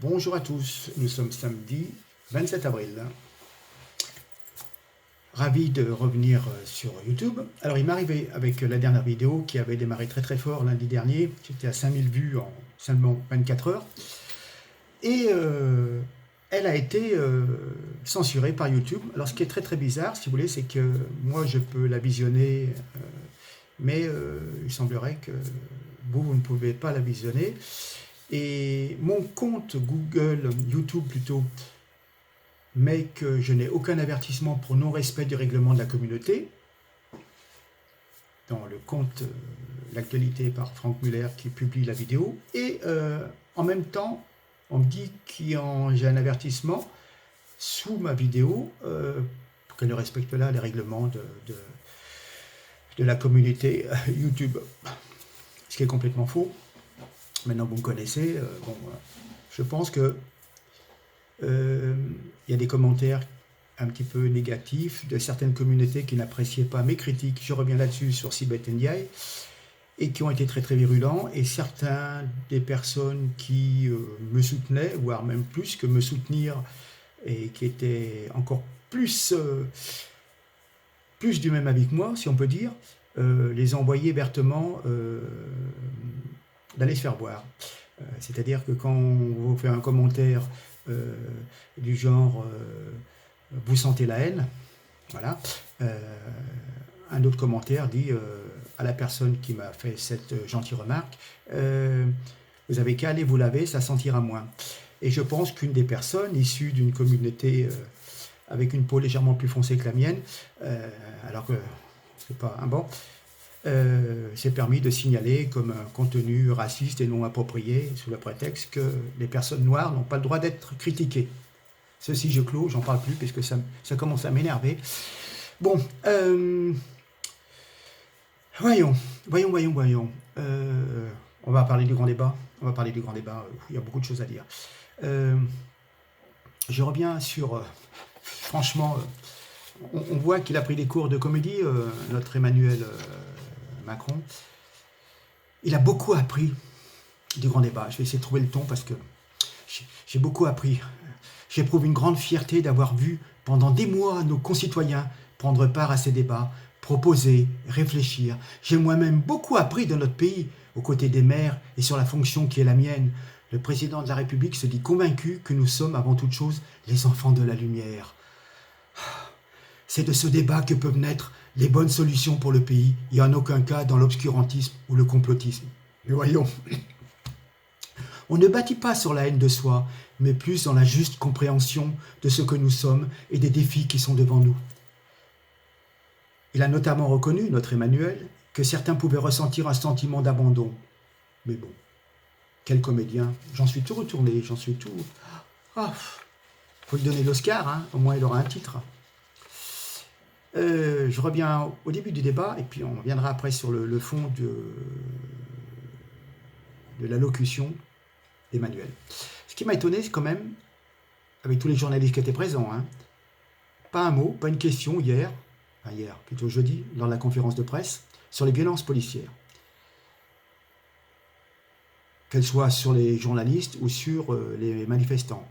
Bonjour à tous, nous sommes samedi 27 avril. Ravi de revenir sur YouTube. Alors il m'est arrivé avec la dernière vidéo qui avait démarré très fort lundi dernier, j'étais à 5000 vues en seulement 24 heures, et elle a été censurée par YouTube. Alors ce qui est très bizarre, si vous voulez, c'est que moi je peux la visionner, mais il semblerait que vous ne pouvez pas la visionner. Et mon compte Google, YouTube plutôt, mais que je n'ai aucun avertissement pour non-respect du règlement de la communauté, dans le compte L'actualité par Franck Muller qui publie la vidéo, et en même temps, on me dit que j'ai un avertissement sous ma vidéo pour qu'elle ne respecte là les règlements de la communauté YouTube. Ce qui est complètement faux. Maintenant vous me connaissez, je pense que il y a des commentaires un petit peu négatifs de certaines communautés qui n'appréciaient pas mes critiques, je reviens là-dessus sur Sibeth Ndiaye, et qui ont été très virulents, et certains des personnes qui me soutenaient, voire même plus que me soutenir, et qui étaient encore plus du même avis que moi, si on peut dire, les envoyaient vertement d'aller se faire voir. C'est-à-dire que quand on vous fait un commentaire du genre vous sentez la haine, voilà, un autre commentaire dit à la personne qui m'a fait cette gentille remarque, vous avez qu'à aller vous laver, ça sentira moins. Et je pense qu'une des personnes issues d'une communauté avec une peau légèrement plus foncée que la mienne, alors que c'est pas un bon, s'est permis de signaler comme un contenu raciste et non approprié sous le prétexte que les personnes noires n'ont pas le droit d'être critiquées. Ceci, je clôt, j'en parle plus parce que ça commence à m'énerver. Bon, voyons. On va parler du grand débat. Il y a beaucoup de choses à dire. Je reviens sur... franchement, on voit qu'il a pris des cours de comédie, notre Emmanuel Macron. Il a beaucoup appris du grand débat. Je vais essayer de trouver le ton parce que j'ai beaucoup appris. J'éprouve une grande fierté d'avoir vu pendant des mois nos concitoyens prendre part à ces débats, proposer, réfléchir. J'ai moi-même beaucoup appris de notre pays, aux côtés des maires et sur la fonction qui est la mienne. Le président de la République se dit convaincu que nous sommes avant toute chose les enfants de la lumière. C'est de ce débat que peuvent naître les bonnes solutions pour le pays, et en aucun cas dans l'obscurantisme ou le complotisme. Mais voyons, on ne bâtit pas sur la haine de soi, mais plus dans la juste compréhension de ce que nous sommes et des défis qui sont devant nous. Il a notamment reconnu, notre Emmanuel, que certains pouvaient ressentir un sentiment d'abandon. Mais bon, quel comédien, j'en suis tout retourné, faut lui donner l'Oscar, hein, au moins il aura un titre. Je reviens au début du débat, et puis on reviendra après sur le fond de l'allocution d'Emmanuel. Ce qui m'a étonné, c'est quand même, avec tous les journalistes qui étaient présents, hein, pas un mot, pas une question hier, plutôt jeudi, lors de la conférence de presse, sur les violences policières. Qu'elles soient sur les journalistes ou sur les manifestants.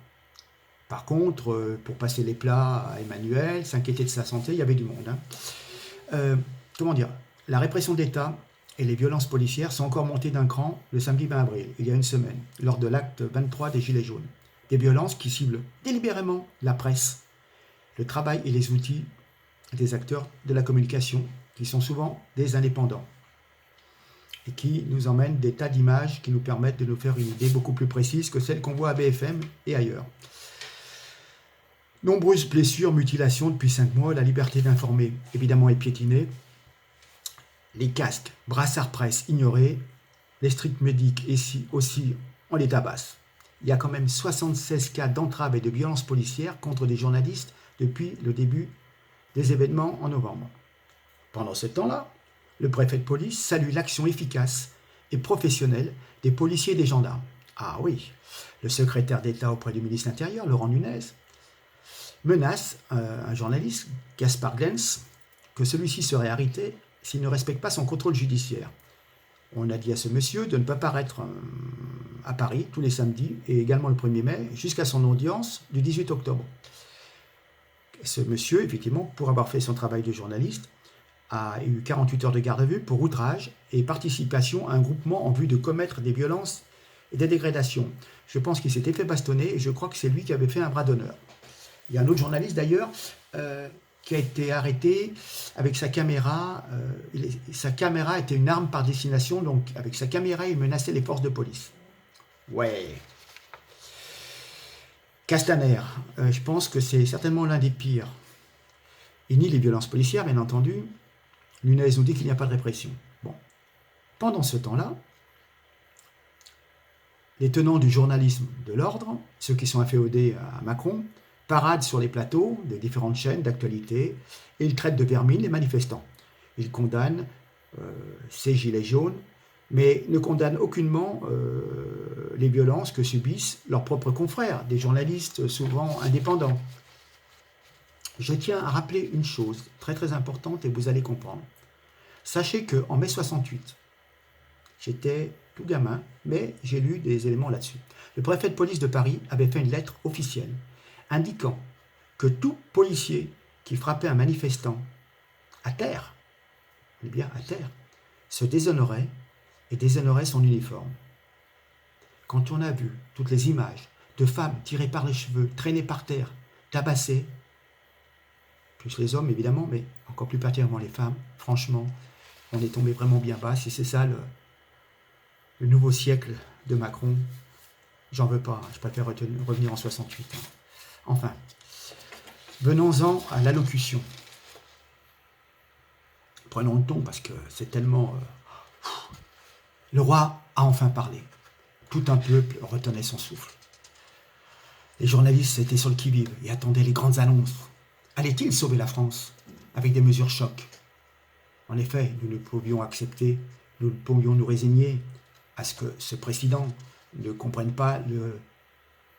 Par contre, pour passer les plats à Emmanuel, s'inquiéter de sa santé, il y avait du monde. Hein. Comment dire, la répression d'État et les violences policières sont encore montées d'un cran le samedi 20 avril, il y a une semaine, lors de l'acte 23 des Gilets jaunes. Des violences qui ciblent délibérément la presse, le travail et les outils des acteurs de la communication, qui sont souvent des indépendants, et qui nous emmènent des tas d'images qui nous permettent de nous faire une idée beaucoup plus précise que celle qu'on voit à BFM et ailleurs. Nombreuses blessures, mutilations depuis 5 mois, la liberté d'informer évidemment est piétinée, les casques, brassards presse ignorés, les stricts médics aussi on les tabasse. Il y a quand même 76 cas d'entrave et de violence policière contre des journalistes depuis le début des événements en novembre. Pendant ce temps-là, le préfet de police salue l'action efficace et professionnelle des policiers et des gendarmes. Ah oui, le secrétaire d'État auprès du ministre de l'Intérieur, Laurent Nunez, menace un journaliste, Gaspard Glens, que celui-ci serait arrêté s'il ne respecte pas son contrôle judiciaire. On a dit à ce monsieur de ne pas paraître à Paris tous les samedis et également le 1er mai jusqu'à son audience du 18 octobre. Ce monsieur, effectivement, pour avoir fait son travail de journaliste, a eu 48 heures de garde à vue pour outrage et participation à un groupement en vue de commettre des violences et des dégradations. Je pense qu'il s'était fait bastonner et je crois que c'est lui qui avait fait un bras d'honneur. Il y a un autre journaliste d'ailleurs qui a été arrêté avec sa caméra. Sa caméra était une arme par destination, donc avec sa caméra, il menaçait les forces de police. Ouais. Castaner, je pense que c'est certainement l'un des pires. Il nie les violences policières, bien entendu. Nunez nous dit qu'il n'y a pas de répression. Bon. Pendant ce temps-là, les tenants du journalisme de l'ordre, ceux qui sont inféodés à Macron, paradent sur les plateaux des différentes chaînes d'actualité et ils traitent de vermine les manifestants. Ils condamnent ces gilets jaunes, mais ne condamnent aucunement les violences que subissent leurs propres confrères, des journalistes souvent indépendants. Je tiens à rappeler une chose très très importante et vous allez comprendre. Sachez qu'en mai 68, j'étais tout gamin, mais j'ai lu des éléments là-dessus. Le préfet de police de Paris avait fait une lettre officielle indiquant que tout policier qui frappait un manifestant à terre, on est bien à terre, se déshonorait et déshonorait son uniforme. Quand on a vu toutes les images de femmes tirées par les cheveux, traînées par terre, tabassées, plus les hommes évidemment, mais encore plus particulièrement les femmes, franchement, on est tombé vraiment bien bas. Si c'est ça le nouveau siècle de Macron, j'en veux pas, je préfère revenir en 68. Enfin, venons-en à l'allocution. Prenons le ton parce que c'est tellement... Le roi a enfin parlé. Tout un peuple retenait son souffle. Les journalistes étaient sur le qui-vive et attendaient les grandes annonces. Allait-il sauver la France avec des mesures chocs? En effet, nous ne pouvions accepter, nous ne pouvions nous résigner à ce que ce président ne comprenne pas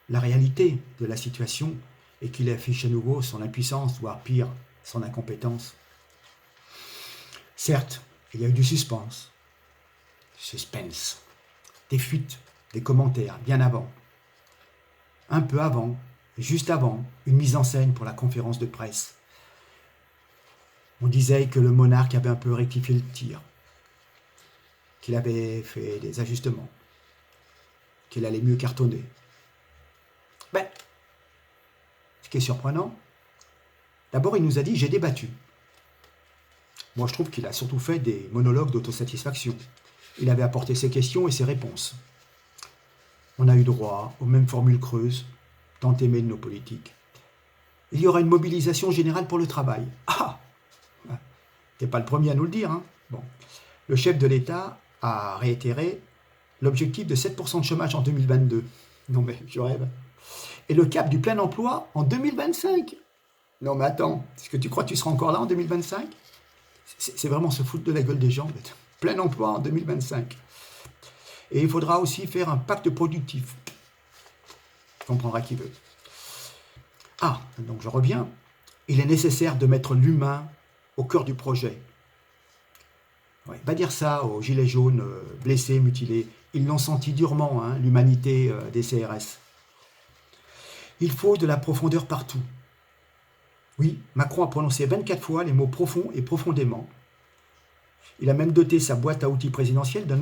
la réalité de la situation et qu'il affiche à nouveau son impuissance, voire pire, son incompétence. Certes, il y a eu du suspense, des fuites, des commentaires, bien avant. Un peu avant, juste avant, une mise en scène pour la conférence de presse. On disait que le monarque avait un peu rectifié le tir, qu'il avait fait des ajustements, qu'il allait mieux cartonner. Ben, ce qui est surprenant, d'abord il nous a dit « j'ai débattu ». Moi je trouve qu'il a surtout fait des monologues d'autosatisfaction. Il avait apporté ses questions et ses réponses. On a eu droit aux mêmes formules creuses, tant aimées de nos politiques. Il y aura une mobilisation générale pour le travail. Ah, t'es pas le premier à nous le dire, hein. Bon. Le chef de l'État a réitéré l'objectif de 7% de chômage en 2022. Non mais, je rêve. Et le cap du plein emploi en 2025. Non mais attends, est-ce que tu crois que tu seras encore là en 2025 ? C'est vraiment se foutre de la gueule des gens. Plein emploi en 2025. Et il faudra aussi faire un pacte productif. On comprendra qui veut. Ah, donc je reviens. Il est nécessaire de mettre l'humain au cœur du projet. Ouais, va dire ça aux gilets jaunes blessés, mutilés. Ils l'ont senti durement, hein, l'humanité des CRS. Il faut de la profondeur partout. Oui, Macron a prononcé 24 fois les mots profond et profondément. Il a même doté sa boîte à outils présidentielle d'un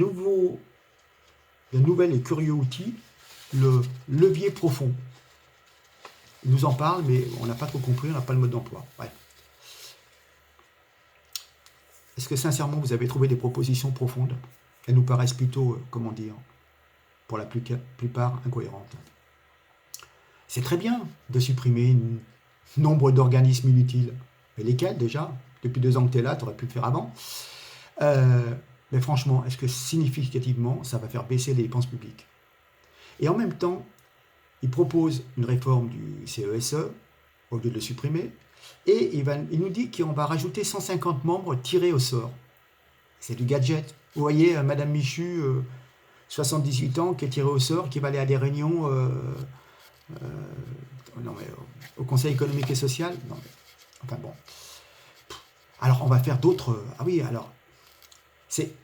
nouvel et curieux outil, le levier profond. Il nous en parle, mais on n'a pas trop compris, on n'a pas le mode d'emploi. Ouais. Est-ce que sincèrement vous avez trouvé des propositions profondes? Elles nous paraissent plutôt, comment dire, pour la plupart incohérentes. C'est très bien de supprimer nombre d'organismes inutiles. Mais lesquels déjà? Depuis 2 ans que tu es là, tu aurais pu le faire avant. Mais franchement, est-ce que significativement, ça va faire baisser les dépenses publiques? Et en même temps, il propose une réforme du CESE, au lieu de le supprimer, et il nous dit qu'on va rajouter 150 membres tirés au sort. C'est du gadget. Vous voyez, Madame Michu, 78 ans, qui est tirée au sort, qui va aller à des réunions au Conseil économique et social. Non, mais, enfin bon. Alors, on va faire d'autres... Ah oui, alors, c'est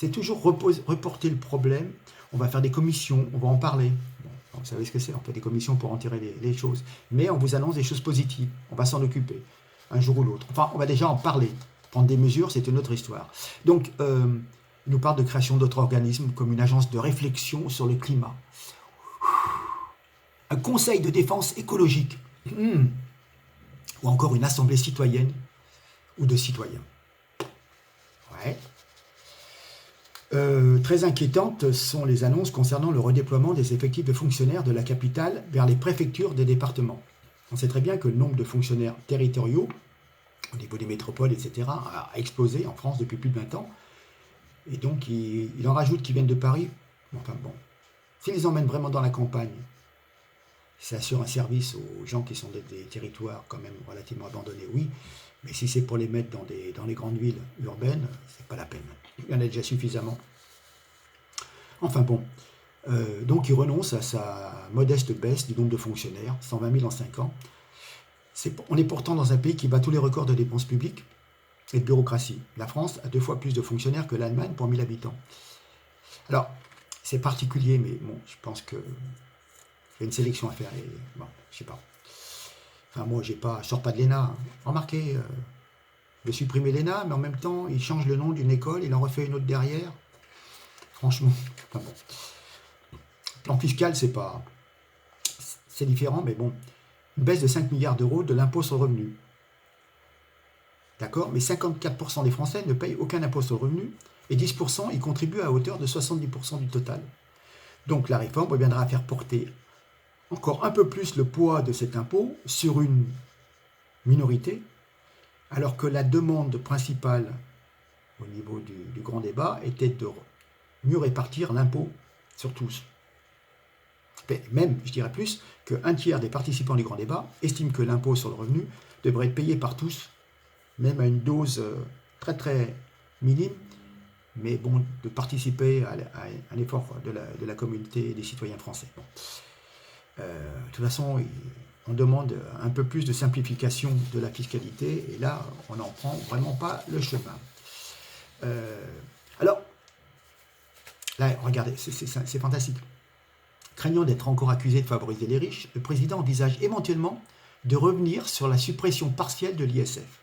C'est toujours reporter le problème. On va faire des commissions, on va en parler. Bon, vous savez ce que c'est, on fait des commissions pour en tirer les choses. Mais on vous annonce des choses positives. On va s'en occuper, un jour ou l'autre. Enfin, on va déjà en parler. Prendre des mesures, c'est une autre histoire. Donc, il nous parle de création d'autres organismes, comme une agence de réflexion sur le climat. Un conseil de défense écologique. Ou encore une assemblée citoyenne ou de citoyens. Ouais. Très inquiétantes sont les annonces concernant le redéploiement des effectifs de fonctionnaires de la capitale vers les préfectures des départements. On sait très bien que le nombre de fonctionnaires territoriaux, au niveau des métropoles, etc., a explosé en France depuis plus de 20 ans. Et donc, il en rajoute qui viennent de Paris. Enfin bon, s'ils les emmènent vraiment dans la campagne, ça assure un service aux gens qui sont des territoires quand même relativement abandonnés, oui. Mais si c'est pour les mettre dans les grandes villes urbaines, c'est pas la peine. Il y en a déjà suffisamment. Enfin bon, donc il renonce à sa modeste baisse du nombre de fonctionnaires, 120 000 en 5 ans. On est pourtant dans un pays qui bat tous les records de dépenses publiques et de bureaucratie. La France a 2 fois plus de fonctionnaires que l'Allemagne pour 1000 habitants. Alors, c'est particulier, mais bon, je pense qu'il y a une sélection à faire. Et, bon, je sais pas. Enfin, moi, je sors pas de l'ENA. Remarquez, je vais supprimer l'ENA, mais en même temps, il change le nom d'une école, il en refait une autre derrière. Franchement, enfin bon. Plan fiscal, c'est différent, mais bon. Une baisse de 5 milliards d'euros de l'impôt sur le revenu. D'accord? Mais 54% des Français ne payent aucun impôt sur le revenu, et 10% y contribuent à hauteur de 70% du total. Donc la réforme reviendra à faire porter encore un peu plus le poids de cet impôt sur une minorité, alors que la demande principale au niveau du grand débat était de mieux répartir l'impôt sur tous. Même, je dirais plus, qu'un tiers des participants du grand débat estiment que l'impôt sur le revenu devrait être payé par tous, même à une dose très très minime, mais bon, de participer à un effort de la communauté des citoyens français. Bon. De toute façon, on demande un peu plus de simplification de la fiscalité, et là, on n'en prend vraiment pas le chemin. Alors, là, regardez, c'est fantastique. Craignant d'être encore accusé de favoriser les riches, le président envisage éventuellement de revenir sur la suppression partielle de l'ISF.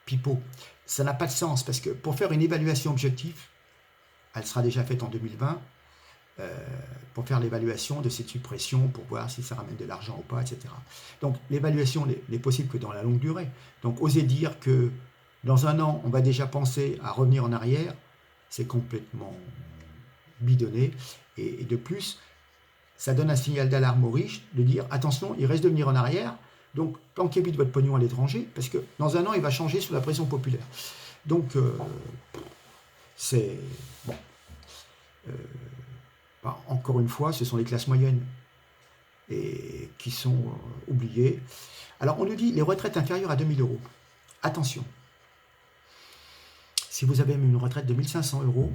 Pipeau, ça n'a pas de sens, parce que pour faire une évaluation objective, elle sera déjà faite en 2020, pour faire l'évaluation de cette suppression, pour voir si ça ramène de l'argent ou pas, etc. Donc l'évaluation n'est possible que dans la longue durée. Donc oser dire que dans un an, on va déjà penser à revenir en arrière, c'est complètement bidonné. Et de plus, ça donne un signal d'alarme aux riches de dire attention, il reste de venir en arrière, donc planquez vite votre pognon à l'étranger, parce que dans un an, il va changer sous la pression populaire. Donc, c'est bon. Encore une fois, ce sont les classes moyennes qui sont oubliées. Alors, on nous dit les retraites inférieures à 2 000 euros. Attention, si vous avez une retraite de 1 500 euros,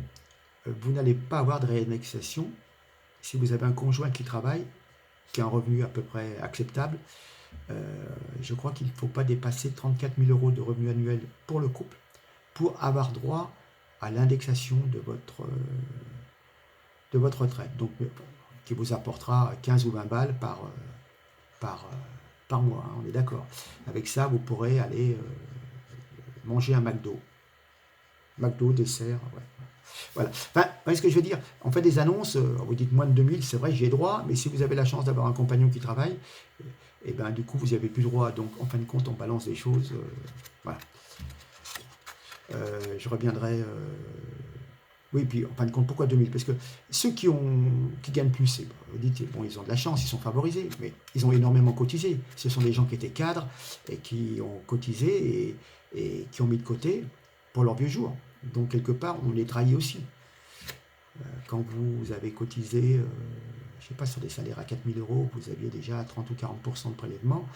vous n'allez pas avoir de réindexation. Si vous avez un conjoint qui travaille, qui a un revenu à peu près acceptable, je crois qu'il ne faut pas dépasser 34 000 euros de revenus annuels pour le couple pour avoir droit à l'indexation de votre retraite, donc qui vous apportera 15 ou 20 balles par mois, hein, on est d'accord. Avec ça, vous pourrez aller manger un McDo, dessert, ouais. Voilà. Enfin, vous voyez ce que je veux dire? On fait des annonces, vous dites moins de 2000, c'est vrai, j'y ai droit, mais si vous avez la chance d'avoir un compagnon qui travaille, et ben du coup, vous n'y avez plus droit. Donc, en fin de compte, on balance des choses. Voilà. Je reviendrai. Oui, puis en fin de compte, pourquoi 2000? Parce que ceux qui gagnent plus, vous dites, bon, ils ont de la chance, ils sont favorisés, mais ils ont énormément cotisé. Ce sont des gens qui étaient cadres et qui ont cotisé et qui ont mis de côté pour leur vieux jour. Donc, quelque part, on les trahit aussi. Quand vous avez cotisé, je ne sais pas, sur des salaires à 4 000 euros, vous aviez déjà 30 ou 40% de prélèvement,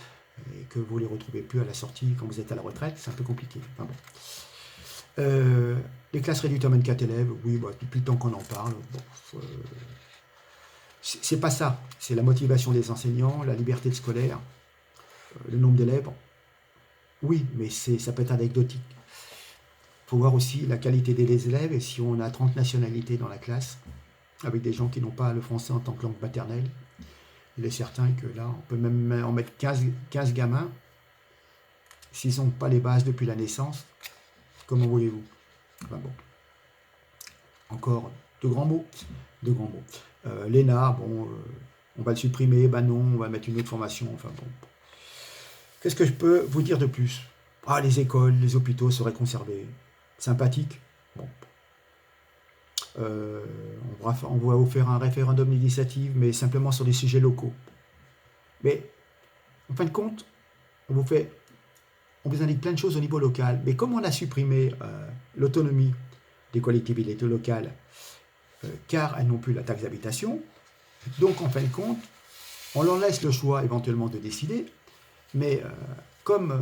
et que vous ne les retrouvez plus à la sortie quand vous êtes à la retraite, c'est un peu compliqué. Enfin, bon. Les classes réduites à 24 élèves, oui, bah, depuis le temps qu'on en parle, bon, c'est pas ça. C'est la motivation des enseignants, la liberté scolaire, le nombre d'élèves. Oui, mais ça peut être anecdotique. faut voir aussi la qualité des élèves, et si on a 30 nationalités dans la classe, avec des gens qui n'ont pas le français en tant que langue maternelle, il est certain que là, on peut même en mettre 15 gamins, s'ils n'ont pas les bases depuis la naissance, comment voulez-vous? Enfin bon, encore de grands mots, de grands mots. L'ENA, bon, on va le supprimer, ben non, on va mettre une autre formation, enfin bon. Qu'est-ce que je peux vous dire de plus? Ah, les écoles, les hôpitaux seraient conservés. Sympathique. Bon. On va vous faire un référendum législatif, mais simplement sur des sujets locaux. Mais, en fin de compte, on vous indique plein de choses au niveau local. Mais comme on a supprimé l'autonomie des collectivités locales, car elles n'ont plus la taxe d'habitation, donc en fin de compte, on leur laisse le choix éventuellement de décider, mais comme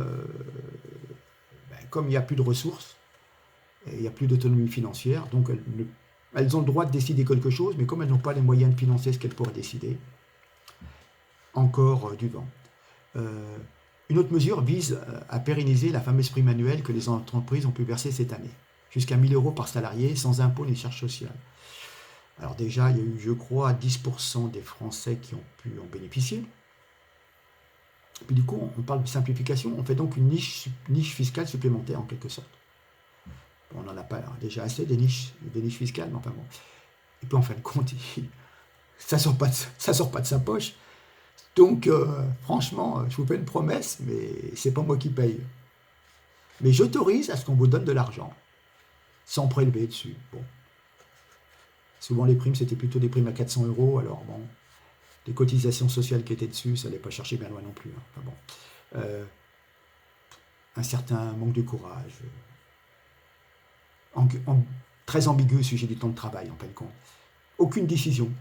il n'y a plus de ressources, il n'y a plus d'autonomie financière, donc elles ont le droit de décider quelque chose, mais comme elles n'ont pas les moyens de financer ce qu'elles pourraient décider, encore du vent. Une autre mesure vise à pérenniser la fameuse prime annuelle que les entreprises ont pu verser cette année, jusqu'à 1 000 € par salarié, sans impôt ni charges sociales. Alors déjà, il y a eu, je crois, 10% des Français qui ont pu en bénéficier. Puis du coup, on parle de simplification, on fait donc une niche fiscale supplémentaire en quelque sorte. On n'en a pas déjà assez des niches fiscales, mais enfin bon. Et puis en fin de compte, ça sort pas de sa poche. Donc franchement, je vous fais une promesse, mais c'est pas moi qui paye. Mais j'autorise à ce qu'on vous donne de l'argent, sans prélever dessus. Bon. Souvent les primes, c'était plutôt des primes à 400 €, alors bon, les cotisations sociales qui étaient dessus, ça n'allait pas chercher bien loin non plus. Hein. Enfin bon. Un certain manque de courage. Très ambigu au sujet du temps de travail, en fin de compte. Aucune décision.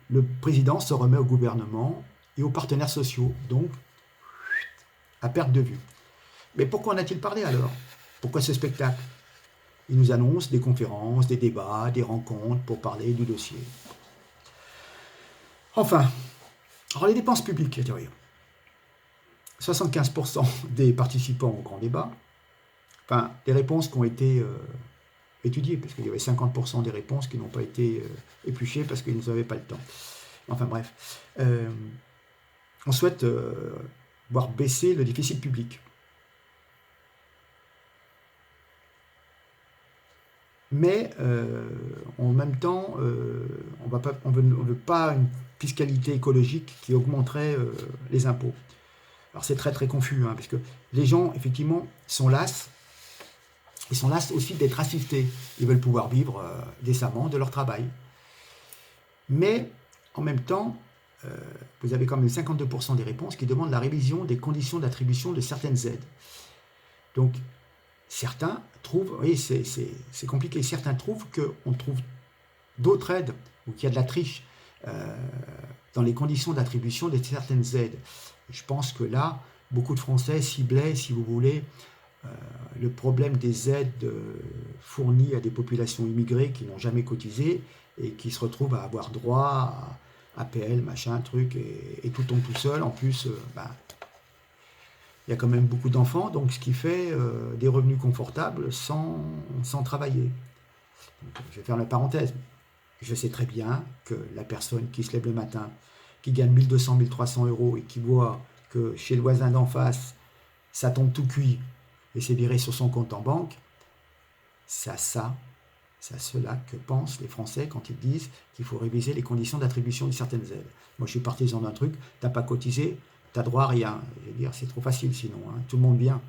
Le président se remet au gouvernement et aux partenaires sociaux, donc à perte de vue. Mais pourquoi en a-t-il parlé alors? Pourquoi ce spectacle? Il nous annonce des conférences, des débats, des rencontres pour parler du dossier. Enfin, alors les dépenses publiques, 75% des participants au grand débat, enfin, les réponses qui ont été étudiées, parce qu'il y avait 50% des réponses qui n'ont pas été épluchées parce qu'ils n'avaient pas le temps. Enfin bref, on souhaite voir baisser le déficit public. Mais en même temps, on veut pas une fiscalité écologique qui augmenterait les impôts. Alors c'est très très confus, hein, parce que les gens, effectivement, sont las. Ils sont las aussi d'être assistés. Ils veulent pouvoir vivre décemment de leur travail. Mais en même temps, vous avez quand même 52% des réponses qui demandent la révision des conditions d'attribution de certaines aides. Donc, certains trouvent, vous voyez, c'est compliqué, certains trouvent qu'on trouve d'autres aides, ou qu'il y a de la triche dans les conditions d'attribution de certaines aides. Et je pense que là, beaucoup de Français ciblaient, si vous voulez, le problème des aides fournies à des populations immigrées qui n'ont jamais cotisé et qui se retrouvent à avoir droit à APL, machin, truc, et tout tombe tout seul. En plus, il y a quand même beaucoup d'enfants, donc ce qui fait des revenus confortables sans travailler. Donc, je vais faire la parenthèse. Je sais très bien que la personne qui se lève le matin, qui gagne 1 200, 1 300 € et qui voit que chez le voisin d'en face, ça tombe tout cuit et c'est viré sur son compte en banque, c'est à cela que pensent les Français quand ils disent qu'il faut réviser les conditions d'attribution de certaines aides. Moi, je suis partisan d'un truc, t'as pas cotisé, t'as droit à rien. Je veux dire, c'est trop facile sinon. Hein. Tout le monde vient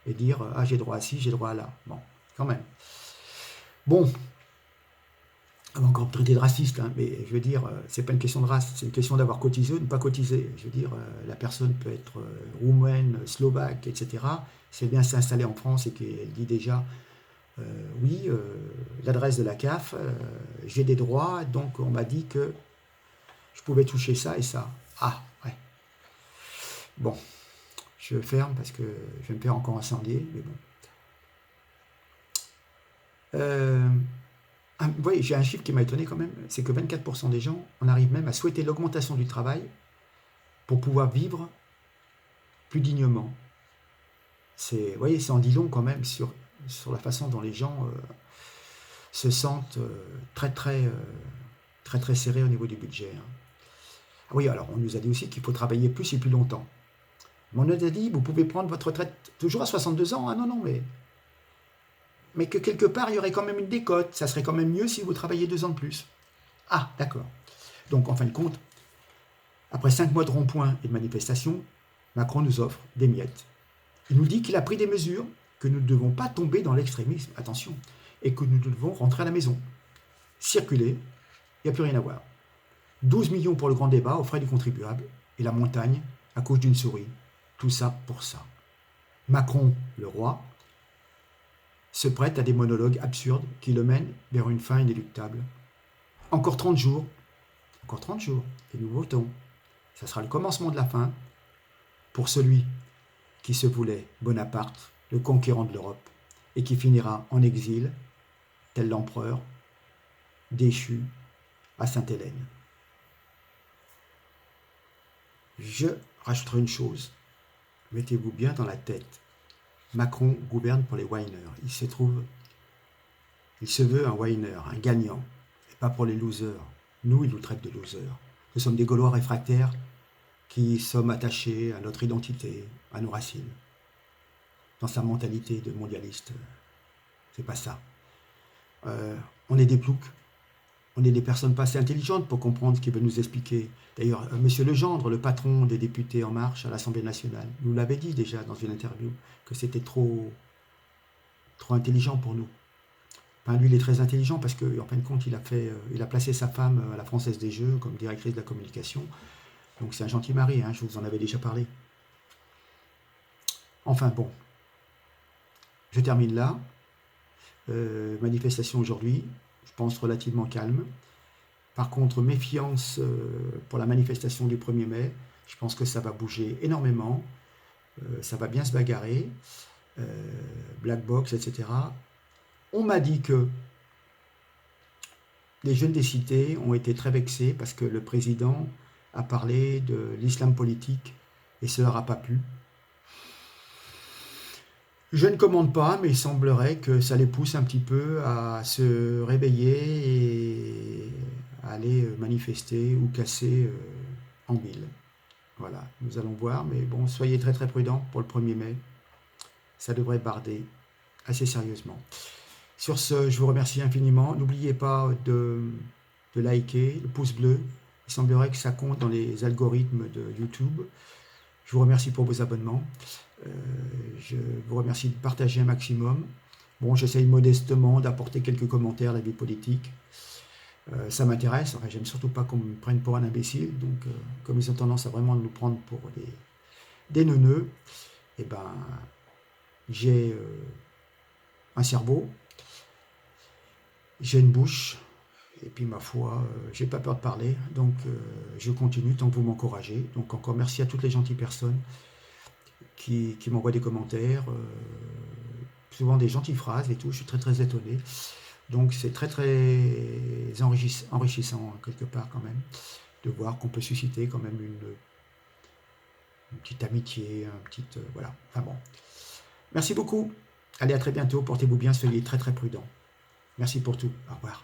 et dire « Ah, j'ai droit à ci, j'ai droit à là ». Bon, quand même. Bon, on va encore me traiter de raciste, hein, mais je veux dire, c'est pas une question de race, c'est une question d'avoir cotisé ou de ne pas cotiser. Je veux dire, la personne peut être roumaine, slovaque, etc. Si elle vient s'installer en France et qu'elle dit déjà oui, l'adresse de la CAF, j'ai des droits, donc on m'a dit que je pouvais toucher ça et ça. Ah, ouais. Bon, je ferme parce que je vais me faire encore incendier, mais bon. Vous voyez, j'ai un chiffre qui m'a étonné quand même, c'est que 24% des gens en arrivent même à souhaiter l'augmentation du travail pour pouvoir vivre plus dignement. Vous voyez, ça en dit long quand même sur sur la façon dont les gens se sentent très serrés au niveau du budget. Hein. Ah oui, alors on nous a dit aussi qu'il faut travailler plus et plus longtemps. Mais on nous a dit, vous pouvez prendre votre retraite toujours à 62 ans. Ah non, non, mais que quelque part, il y aurait quand même une décote. Ça serait quand même mieux si vous travailliez 2 ans de plus. Ah, d'accord. Donc, en fin de compte, après 5 mois de ronds-points et de manifestations, Macron nous offre des miettes. Il nous dit qu'il a pris des mesures, que nous ne devons pas tomber dans l'extrémisme, attention, et que nous devons rentrer à la maison. Circuler, il n'y a plus rien à voir. 12 millions pour le grand débat aux frais du contribuable, et la montagne à cause d'une souris. Tout ça pour ça. Macron, le roi, se prête à des monologues absurdes qui le mènent vers une fin inéluctable. Encore 30 jours, et nous votons. Ça sera le commencement de la fin pour celui qui se voulait Bonaparte, le conquérant de l'Europe, et qui finira en exil, tel l'empereur, déchu à Sainte-Hélène. Je rajouterai une chose, mettez-vous bien dans la tête. Macron gouverne pour les whiners. Il se veut un whiner, un gagnant, et pas pour les losers. Nous, il nous traite de losers. Nous sommes des Gaulois réfractaires qui sommes attachés à notre identité, à nos racines. Dans sa mentalité de mondialiste, c'est pas ça. On est des ploucs. On est des personnes pas assez intelligentes pour comprendre ce qu'il veut nous expliquer. D'ailleurs, Monsieur Legendre, le patron des députés En Marche à l'Assemblée nationale, nous l'avait dit déjà dans une interview que c'était trop intelligent pour nous. Enfin, lui, il est très intelligent parce qu'en fin de compte, il a placé sa femme à la Française des Jeux comme directrice de la communication. Donc c'est un gentil mari, hein, je vous en avais déjà parlé. Enfin bon, je termine là. Manifestation aujourd'hui, je pense relativement calme. Par contre, méfiance pour la manifestation du 1er mai. Je pense que ça va bouger énormément. Ça va bien se bagarrer. Black box, etc. On m'a dit que les jeunes des cités ont été très vexés parce que le président a parlé de l'islam politique et ça leur a pas plu. Je ne commande pas, mais il semblerait que ça les pousse un petit peu à se réveiller et à aller manifester ou casser en ville. Voilà, nous allons voir, mais bon, soyez très très prudents pour le 1er mai. Ça devrait barder assez sérieusement. Sur ce, je vous remercie infiniment. N'oubliez pas de liker, le pouce bleu. Il semblerait que ça compte dans les algorithmes de YouTube. Je vous remercie pour vos abonnements. Je vous remercie de partager un maximum. Bon, j'essaye modestement d'apporter quelques commentaires à la vie politique. Ça m'intéresse. Enfin, j'aime surtout pas qu'on me prenne pour un imbécile. Donc, comme ils ont tendance à vraiment nous prendre pour des neuneux, eh ben, j'ai un cerveau, j'ai une bouche, et puis ma foi, j'ai pas peur de parler, donc je continue tant que vous m'encouragez. Donc encore merci à toutes les gentilles personnes qui m'envoient des commentaires, souvent des gentilles phrases et tout, je suis très très étonné. Donc c'est très très enrichissant quelque part quand même, de voir qu'on peut susciter quand même une petite amitié, voilà, enfin bon. Merci beaucoup, allez à très bientôt, portez-vous bien, soyez très très prudents. Merci pour tout, au revoir.